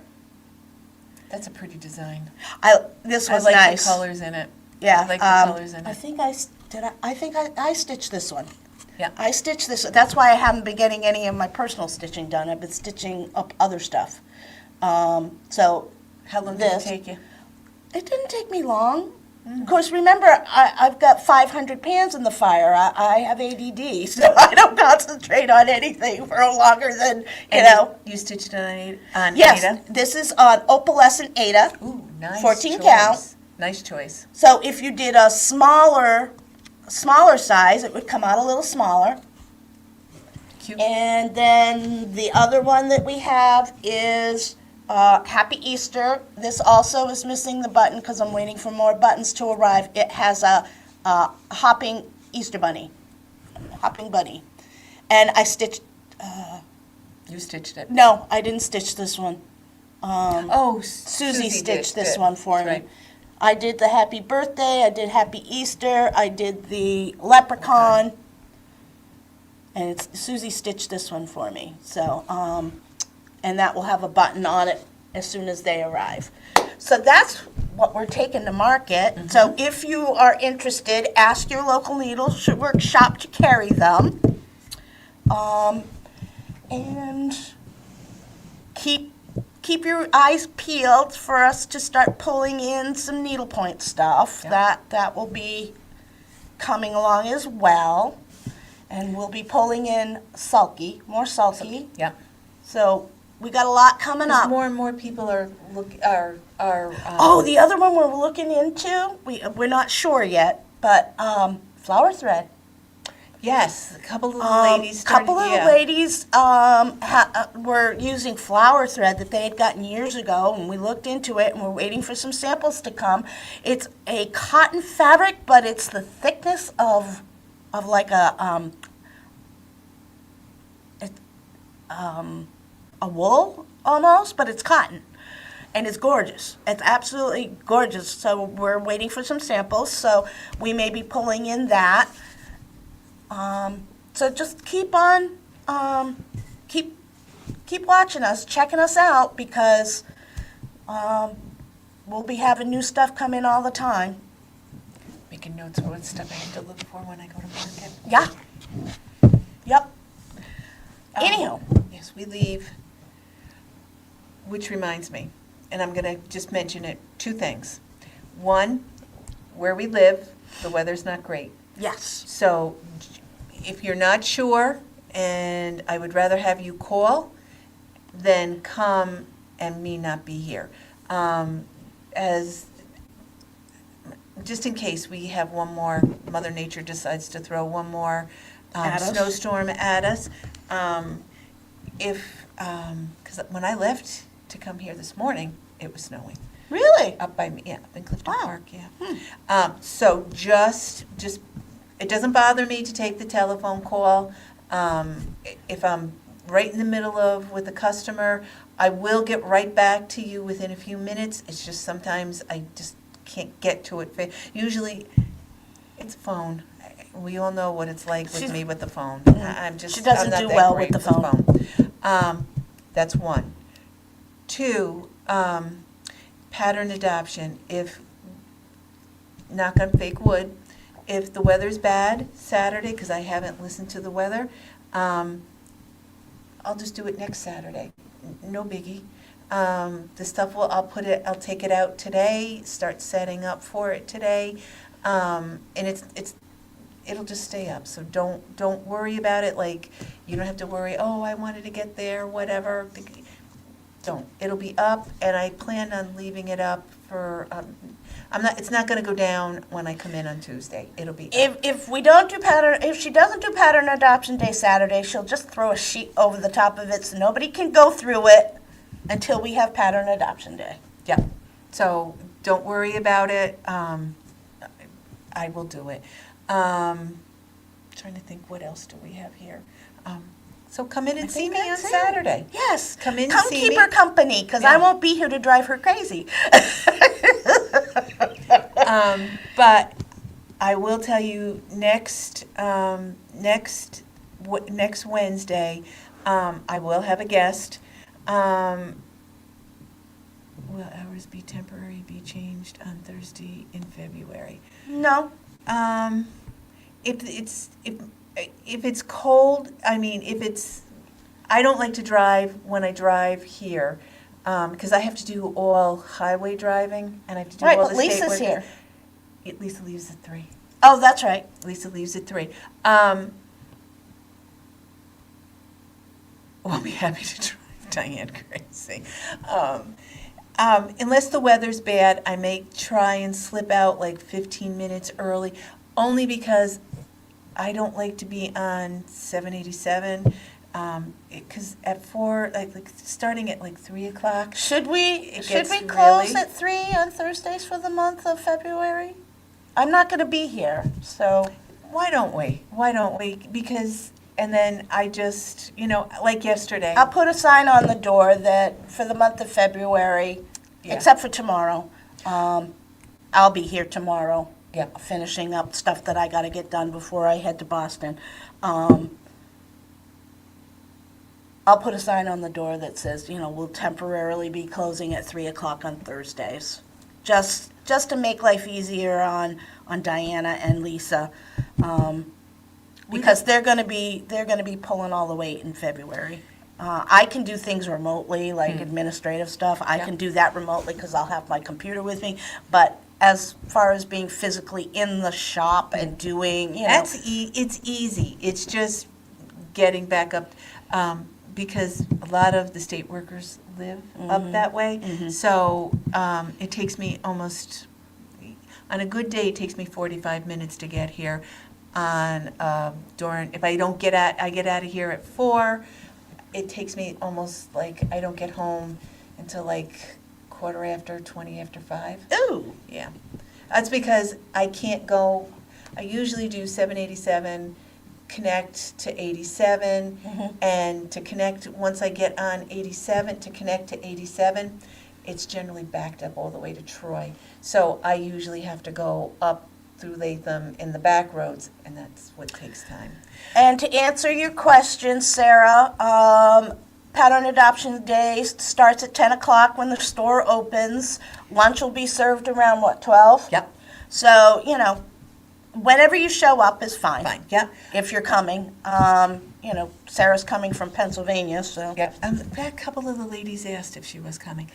That's a pretty design. This I was like nice. the colors in it. Yeah. I like the colors in I it. think I stitched this one. Yeah. I stitched this. That's why I haven't been getting any of my personal stitching done. I've been stitching up other stuff. So How long did it this- take you? it didn't take me long. Of course, remember, I've got 500 pans in the fire. I have ADD, so I don't concentrate on anything for longer than, You stitched it on Yes, Ada? this is on opalescent Ada. Ooh, nice 14 choice. count. Nice choice. So if you did a smaller size, it would come out a little smaller. Cute. And then the other one that we have is Happy Easter. This also is missing the button because I'm waiting for more buttons to arrive. It has a hopping Easter bunny, hopping bunny. And I stitched, You stitched it. no, I didn't stitch this one. Susie stitched did. this one for That's me. right. I did the Happy Birthday, I did Happy Easter, I did the Leprechaun, and Susie stitched this one for me. So, and that will have a button on it as soon as they arrive. So that's what we're taking to market. Mm-hmm. So if you are interested, ask your local needlework shop to carry them. And keep your eyes peeled for us to start pulling in some needlepoint stuff. Yeah. That will be coming along as well. And we'll be pulling in more sulky. Yeah. So we got a lot coming Because up. more and more people are Oh, the other one we're looking into, we're not sure yet, but flower thread. Yes, a couple of the ladies started, Couple of the ladies were using flower thread that they had gotten years ago, and we looked into it, and we're waiting for some samples to come. It's a cotton fabric, but it's the thickness of like a wool almost, but it's cotton, and it's gorgeous. It's absolutely gorgeous. So we're waiting for some samples. So we may be pulling in that. So just keep on, keep watching us, checking us out, because we'll be having new stuff come in all the time. making notes for what stuff I have to look for when I go to market. Yeah. Yep. Anyhow. Yes, we leave, which reminds me, and I'm gonna just mention it, 2 things. One, where we live, the weather's not great. Yes. So if you're not sure, and I would rather have you call than come and me not be here. As, just in case we have one more, Mother Nature decides to throw one more At us. snowstorm at us. Because when I left to come here this morning, it was snowing. Really? Up by me, yeah, up in Clifton Wow. Park, yeah. So just, it doesn't bother me to take the telephone call. If I'm right in the middle with a customer, I will get right back to you within a few minutes. It's just sometimes I just can't get to it. Usually, it's phone. We all know what it's like with me with the phone. I'm just, She doesn't I'm not do that well great with the phone. That's one. 2, pattern adoption. If, knock on fake wood, if the weather's bad Saturday, because I haven't listened to the weather, I'll just do it next Saturday. No biggie. The stuff I'll take it out today, start setting up for it today, and it'll just stay up. So don't worry about it. Like, you don't have to worry. Oh, I wanted to get there, whatever. Don't. It'll be up, and I plan on leaving it up for. It's not going to go down when I come in on Tuesday. It'll be up. If she doesn't do pattern adoption day Saturday, she'll just throw a sheet over the top of it so nobody can go through it until we have pattern adoption day. Yeah. So don't worry about it. I will do it. Trying to think, what else do we have here? So come in and see me on that's it. Saturday. Yes. Come in and see keep me. her company, because Yeah. I won't be here to drive her crazy. But I will tell you next Wednesday, I will have a guest. Will hours be temporary, be changed on Thursday in February? No. If it's cold, I don't like to drive when I drive here, because I have to do all highway driving, and I have to do Right, all but the state Lisa's work. here. Lisa leaves at 3. Oh, that's right. Lisa leaves at 3. We'll be happy to drive Diane crazy. Unless the weather's bad, I may try and slip out like 15 minutes early, only because I don't like to be on 787, because at 4, like starting at like 3 o'clock. Should we It close gets at 3 on Thursdays for the month of February? I'm not going to be here, so. Why don't we? Why don't we? Because, and then I just, like yesterday. I'll put a sign on the door that for the month of February, Yeah. except for tomorrow, I'll be here tomorrow. Yeah. Finishing up stuff that I got to get done before I head to Boston. I'll put a sign on the door that says, we'll temporarily be closing at 3 o'clock on Thursdays. Just to make life easier on Diana and Lisa, because they're going to be pulling all the weight in February. I can do things remotely, like administrative stuff. I Yeah. can do that remotely because I'll have my computer with me. But as far as being physically in the shop and doing, It's easy. It's just getting back up, because a lot of the state workers live up that way. So it takes me almost, on a good day, it takes me 45 minutes to get here. If I don't I get out of here at 4, it takes me almost like I don't get home until like 20 after 5. ooh, Yeah. That's because I can't go, I usually do 787, connect to 87, and to connect, once I get on 87, to connect to 87, it's generally backed up all the way to Troy. So I usually have to go up through Latham in the back roads, and that's what takes time. And to answer your question, Sarah, Pattern Adoption Day starts at 10 o'clock when the store opens. Lunch will be served around, 12? Yep. So, whenever you show up is fine. Fine, yeah. If you're coming. Sarah's coming from Pennsylvania, so. Yeah, a couple of the ladies asked if she was coming.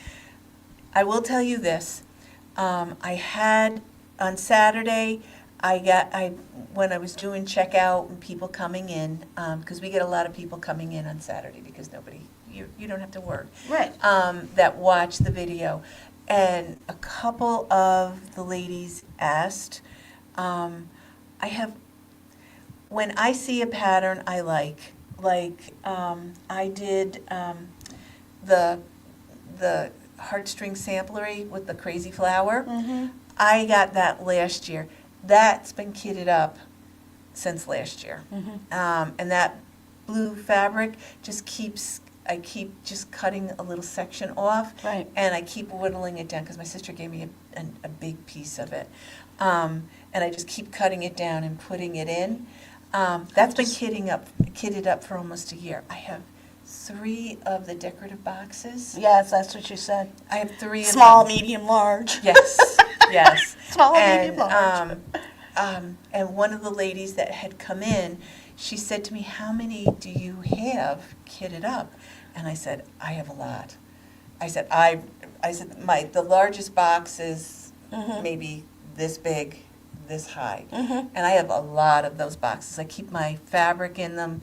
I will tell you this, I had, on Saturday, when I was doing checkout and people coming in, because we get a lot of people coming in on Saturday because you don't have to work. Right. That watch the video. And a couple of the ladies asked, when I see a pattern I like I did the heartstring samplery with the crazy flower. I got that last year. That's been kitted up since last year. And that blue fabric I keep just cutting a little section off. Right. And I keep whittling it down because my sister gave me a big piece of it. And I just keep cutting it down and putting it in. That's been kitted up for almost a year. I have 3 of the decorative boxes. Yes, that's what you said. I have 3 of Small, them. medium, large. Yes, yes. Small, And, medium, large. And one of the ladies that had come in, she said to me, "How many do you have kitted up?" And I said, "I have a lot." I said, the largest box is maybe this big, this high. And I have a lot of those boxes. I keep my fabric in them,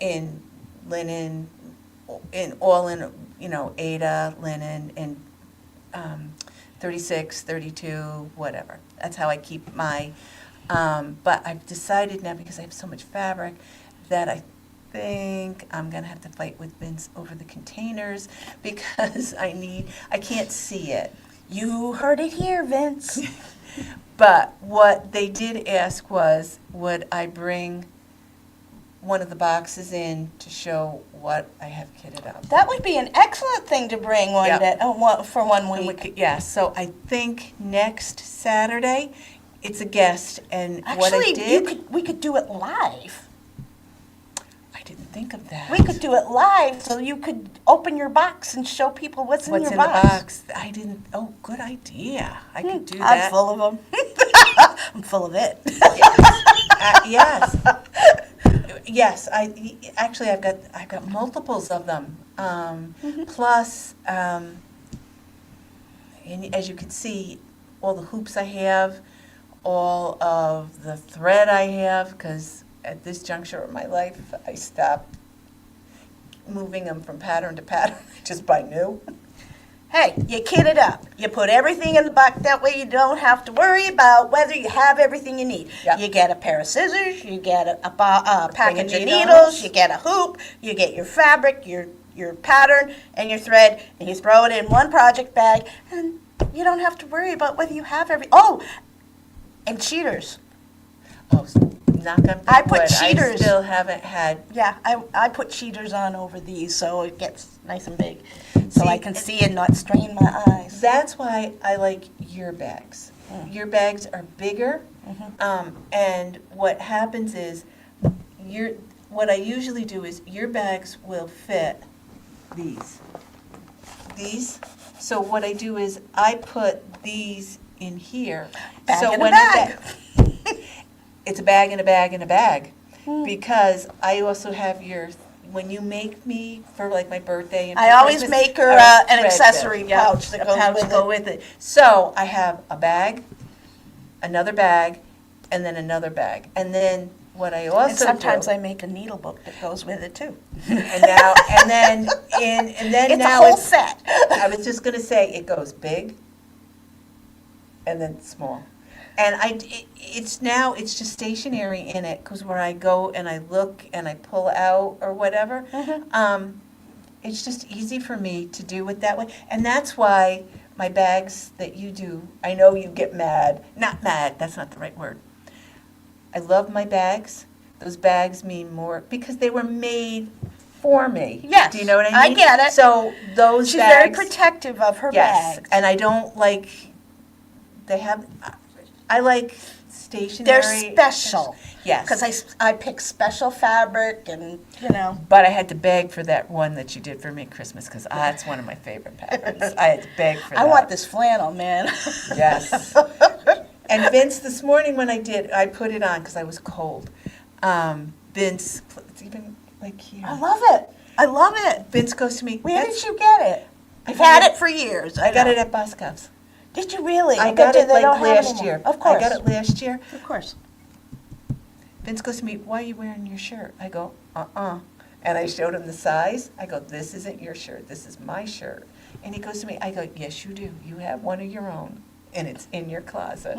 in linen, Aida, linen, and 36, 32, whatever. That's how I keep my, but I've decided now, because I have so much fabric, that I think I'm gonna have to fight with Vince over the containers, because I can't see it. You heard it here, Vince. But what they did ask was, would I bring one of the boxes in to show what I have kitted up? That would be an excellent thing to bring Yep. for one And we week. could- Yeah, so I think next Saturday, it's a guest, and what I Actually, did, we could do it live. I didn't think of that. We could do it live, so you could open your box and show people what's in What's your in box. the box? I didn't, good idea. I could do I'm that. full of them. I'm full of it. Yes. Yes, I've got multiples of them. Plus, and as you can see, all the hoops I have, all of the thread I have, because at this juncture of my life, I stopped moving them from pattern to pattern, just buy new. Hey, you kit it up. You put everything in the bucket. That way you don't have to worry about whether you have everything you need. Yeah. You get a pair of scissors, you get a package of needles. needles, you get a hoop, you get your fabric, your pattern, and your thread, and you throw it in one project bag, and you don't have to worry about whether you have Oh, and cheaters. Oh, knock on I put wood. cheaters. I still haven't had. Yeah, I put cheaters on over these so it gets nice and big, so See, I can see and not strain my eyes. That's why I like your bags. Your bags are bigger, and what happens is, what I usually do is your bags will fit these. So what I do is I put these in here. Bag so in a when bag. it's a bag in a bag in a bag, because I also have when you make me for like my birthday and for I always Christmas, make her I an thread accessory them. Yeah, pouch that a goes pouch with to go it. with it. So I have a bag, another bag, and then another bag. And then what I also And sometimes do, I make a needle book that goes with it too. and then It's now a whole set. I was just gonna say it goes big, and then small. And it's just stationary in it, because when I go and I look and I pull out or whatever, it's just easy for me to do it that way. And that's why my bags that you do, I know you get mad. Not mad, that's not the right word. I love my bags. Those bags mean more because they were made for me. Yes, Do you know what I I mean? get it. So those She's bags. very protective of her Yes, bags. and I don't like, I like stationary. They're special. Yes. Because I pick special fabric and, But I had to beg for that one that you did for me at Christmas, because that's one of my favorite patterns. I had to beg for that. I want this flannel, man. Yes. And Vince, this morning when I put it on because I was cold. Vince, it's even like here. I love it. I love it. Vince goes to me. Where did you get it? I've had it for years. I got it at Boscov's. Did you really? I bet got you it they like don't have last anymore. year. Of course. I got it last year. Of course. Vince goes to me, why are you wearing your shirt? I go, And I showed him the size. I go, this isn't your shirt, this is my shirt. And he goes to me, I go, yes, you do. You have one of your own, and it's in your closet.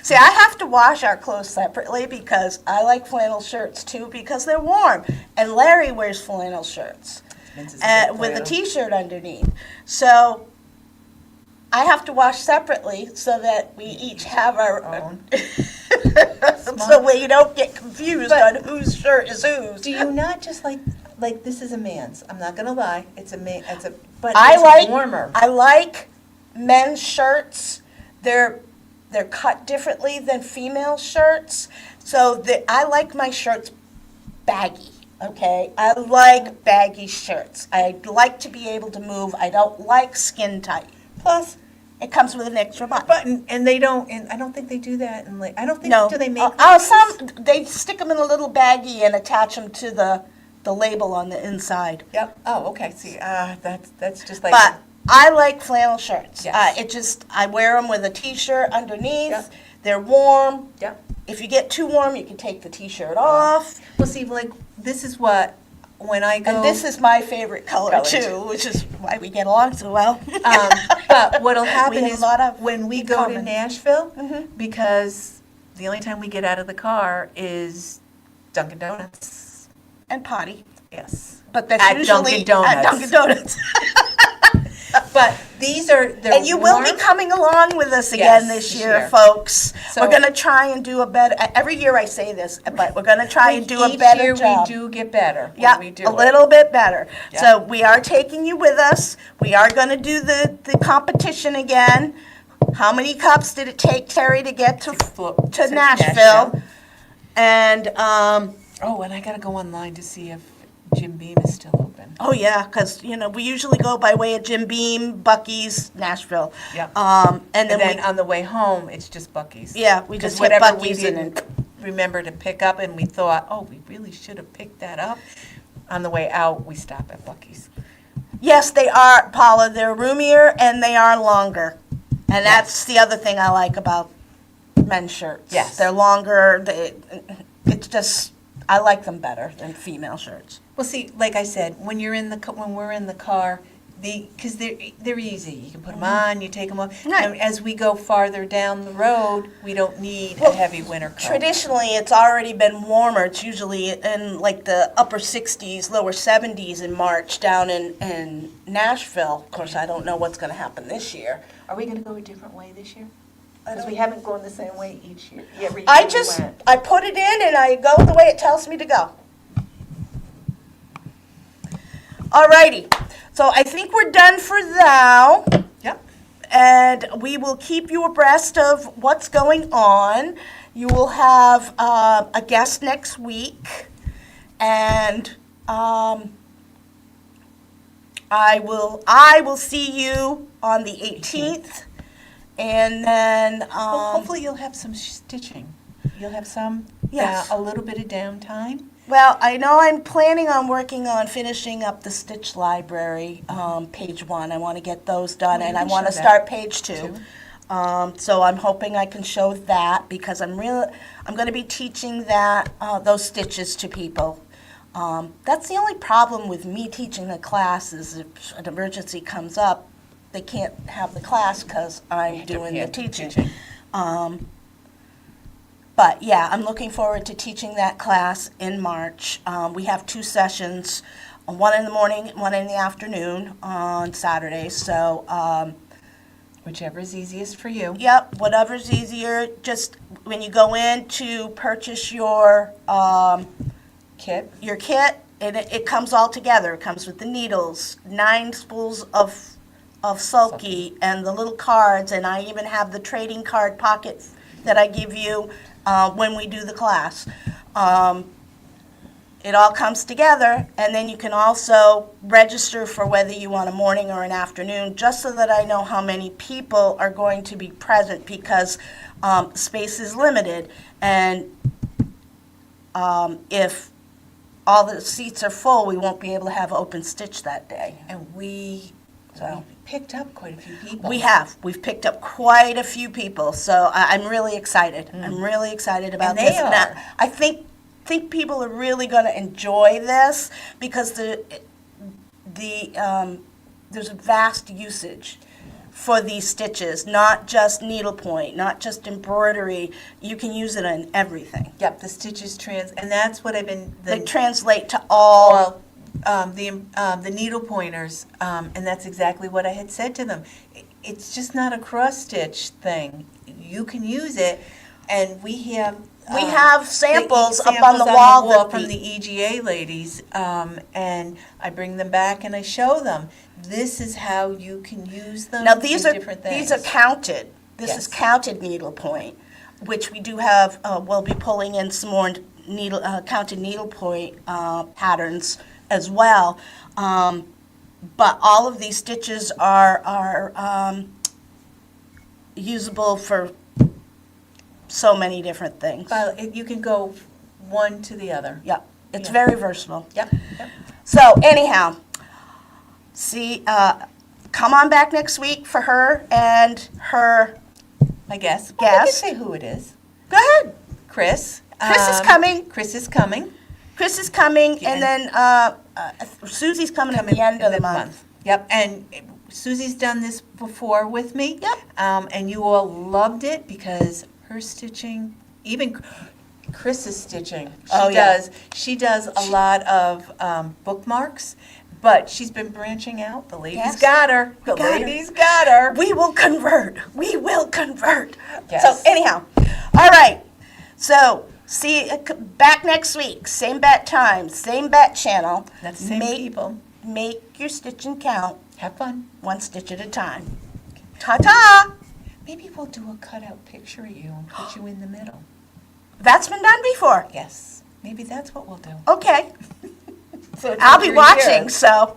See, I have to wash our clothes separately because I like flannel shirts too because they're warm. And Larry wears flannel shirts Vince is a big with a flannel. t-shirt underneath. So I have to wash separately so that we each have our Own. so we don't get confused But- on whose shirt is whose. Do you not just like this is a man's? I'm not gonna lie, it's a man. But I it's like warmer. I like men's shirts. They're cut differently than female shirts. So I like my shirts baggy. Okay, I like baggy shirts. I like to be able to move. I don't like skin tight. Plus, It comes with an extra button. button, and they don't. And I don't think they do that. And I don't think No. do they make? Some they stick them in a little baggie and attach them to the label on the inside. Yep. Oh, okay. See, that's just like. But I like flannel shirts. Yes. I wear them with a t-shirt underneath. Yep. They're warm. Yep. If you get too warm, you can take the t-shirt off. Well, see, like this is what when I go. And this is my favorite color Color, too, which is why we get along so well. But what'll happen have is a lot of when we in go to common. Nashville, Mhm. because the only time we get out of the car is Dunkin' Donuts. And potty. Yes. But that's At usually Dunkin' Donuts. at Dunkin' Donuts. But they're And you will be warm. coming along with us again Yes, this this year, year. folks. So- We're gonna try and do a better, every year I say this, but we're gonna try and do a Each better year job. we do get better. when Yeah, we do a it. little bit better. Yeah. So we are taking you with us. We are gonna do the competition again. How many cups did it take Terry to get to Nashville? And, Oh, and I gotta go online to see if Jim Beam is still open. oh yeah, because, we usually go by way of Jim Beam, Buc-ee's, Nashville. Yep. And And then then we, on the way home, it's just Buc-ee's. yeah, we 'Cause just hit whatever we Buc-ee's and then. didn't remember to pick up, and we thought, oh, we really should have picked that up. On the way out, we stop at Buc-ee's. Yes, they are, Paula. They're roomier and they are longer. And that's the other thing I like about men's shirts. Yes. They're longer, it's just, I like them better than female shirts. Well, see, like I said, when we're in the car, because they're easy. You can put them on, you take them off. Right. And as we go farther down the road, we don't need a heavy winter coat. Traditionally, it's already been warmer. It's usually in like the upper 60s, lower 70s in March down in Nashville. Of course, I don't know what's going to happen this year. Are we going to go a different way this year? Because we haven't gone the same way each year. Every year I we went. I put it in and I go the way it tells me to go. Alrighty, so I think we're done for now. Yep. And we will keep you abreast of what's going on. You will have a guest next week, and I will see you on the 18th, and then Well, hopefully you'll have some stitching. You'll have some, Yes. a little bit of downtime. well, I know I'm planning on working on finishing up the Stitch Library, page 1. I want to get those done, Well, you and I can want to show that, start page 2. too. So I'm hoping I can show that because I'm going to be teaching those stitches to people. That's the only problem with me teaching the class is if an emergency comes up, they can't have the class because I'm doing the teaching. But yeah, I'm looking forward to teaching that class in March. We have 2 sessions, one in the morning, one in the afternoon on Saturdays. So, Whichever is easiest for you. yep, whatever's easier. Just when you go in to purchase your Kit? kit, it comes all together. It comes with the needles, 9 spools of sulky, and the little cards, and I even have the trading card pocket that I give you when we do the class. It all comes together, and then you can also register for whether you want a morning or an afternoon, just so that I know how many people are going to be present, because space is limited, and if all the seats are full, we won't be able to have open stitch that day. And we picked up quite a few people. We've picked up quite a few people, so I'm really excited. I'm really excited about And they this. And are. I think people are really going to enjoy this because there's a vast usage for these stitches, not just needlepoint, not just embroidery. You can use it on everything. Yep, the stitches and that's what I've been, They translate to all. the needle pointers, and that's exactly what I had said to them. It's just not a cross stitch thing. You can use it, and we have samples up on the wall that from the EGA ladies, and I bring them back and I show them. This is how you can use them. Now these in are different things. counted. This is Yes. counted needlepoint, which we do have. We'll be pulling in some more counted needlepoint patterns as well. But all of these stitches are usable for so many different things. Well, you can go one to the other. Yep, it's Yeah. very versatile. Yep. So anyhow, come on back next week for her and her. I guess. Guess. Well, we can say who it is. Go ahead. Chris. Chris is coming. Chris is coming. Chris is coming, Yeah. and then Susie's coming at the end of the month. Yep, and Susie's done this before with me. Yep. And you all loved it because her stitching, even Chris's stitching, she does a lot of bookmarks, but she's been branching out. The ladies Yes. got her. The got her. ladies got her. We will convert. We will convert. Yes. So anyhow, all right. So see back next week. Same bat time, same bat channel. That's the same people. Make your stitching count, Have fun. one stitch at a time. Ta-ta! Maybe we'll do a cutout picture of you and put you in the middle. That's been done before. Yes, maybe that's what we'll do. Okay. So I'll be watching, so.